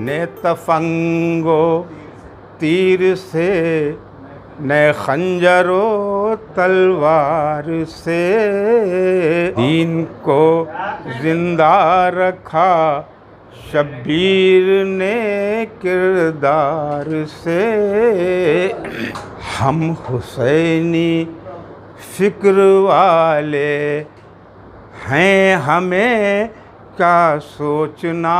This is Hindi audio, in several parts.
ने तफंगो तीर से, न खंजरो तलवार से, दीन को जिंदा रखा शब्बीर ने किरदार से। हम हुसैनी फिक्र वाले हैं, हमें क्या सोचना।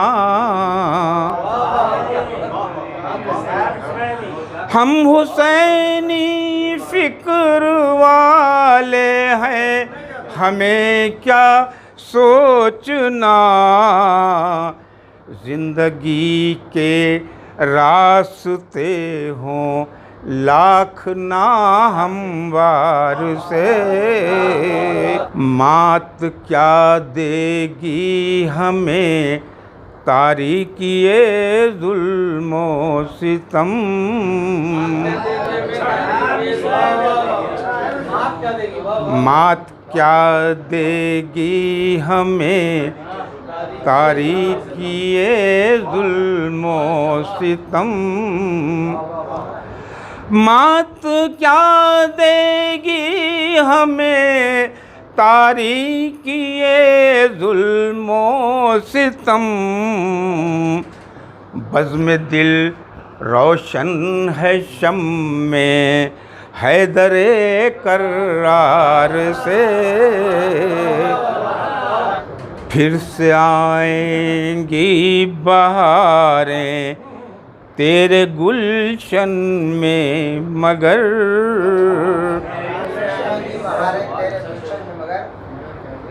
हम हुसैनी फिक्र वाले हैं, हमें क्या सोचना। जिंदगी के रास्ते हों लाख ना हमवार से, मात क्या देगी हमें तारीकिए जुल्मो सितम। मात क्या देगी हमें तारीकिए जुल्मो सितम। मात क्या देगी हमें तारीकिए जुल्मो सितम। बज़्म दिल रोशन है शम्मे हैदरे कर्रार से। फिर से आएंगी बहारें तेरे गुलशन में मगर।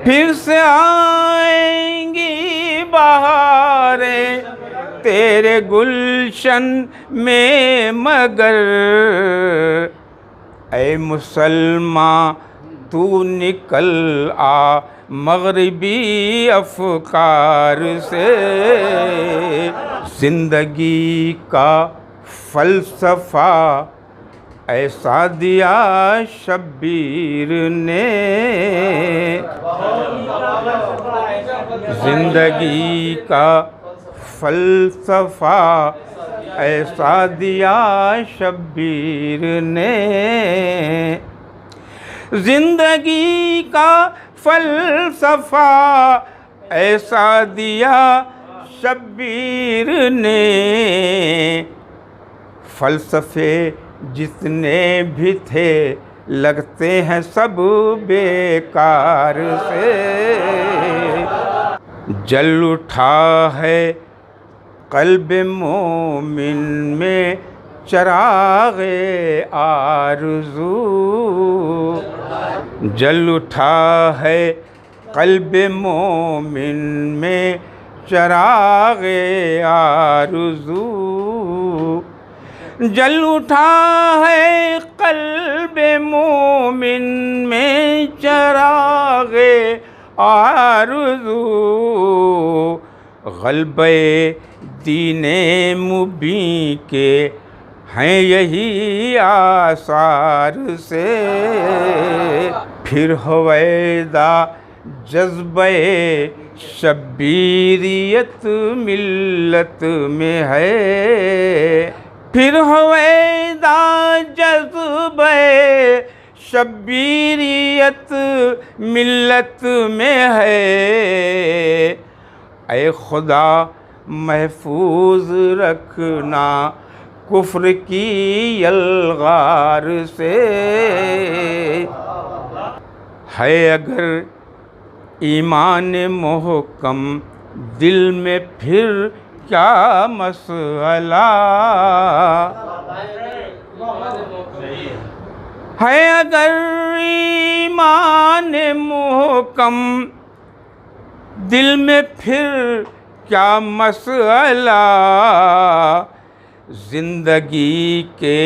फिर से आएंगी बहारें तेरे गुलशन में मगर। ऐ मुसलमान तू निकल आ मग़रिबी अफ़कार से। ज़िंदगी का फ़लसफ़ा ऐसा दिया शब्बीर ने। ज़िंदगी का फ़लसफ़ा ऐसा दिया शब्बीर ने। ज़िंदगी का फ़लसफ़ा ऐसा दिया शब्बीर ने। फ़लसफ़े जितने भी थे लगते हैं सब बेकार से। जल उठा है क़ल्ब मोमिन में चराग़े आरज़ू। जल उठा है क़ल्ब मोमिन में चराग़े आरज़ू। जल उठा है क़ल्ब मोमिन में चराग़े आरज़ू। ग़ल्बे दीने मुबीन के हैं यही आसार से। फिर हवैदा जज्बे शब्बीरियत मिल्लत में है। फिर हवैदा जज्बे शब्बीरियत मिल्लत में है। ऐ खुदा महफूज रखना कुफ्र की यलगार से। है अगर ईमान मोहकम दिल में फिर क्या मसला। है अगर ईमान मोहकम दिल में फिर क्या मसला। ज़िंदगी के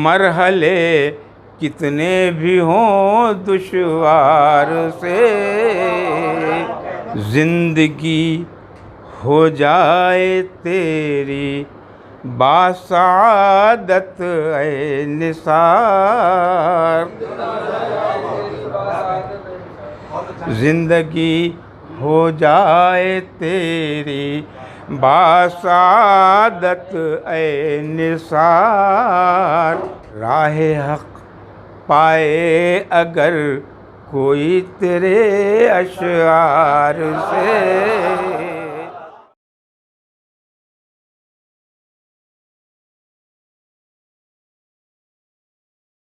मरहले कितने भी हों दुश्वार से। ज़िंदगी हो जाए तेरी बासादत ऐ निसार। ज़िंदगी हो जाए तेरी बासादत ए निसार। राह हक पाए अगर कोई तेरे अशआर से।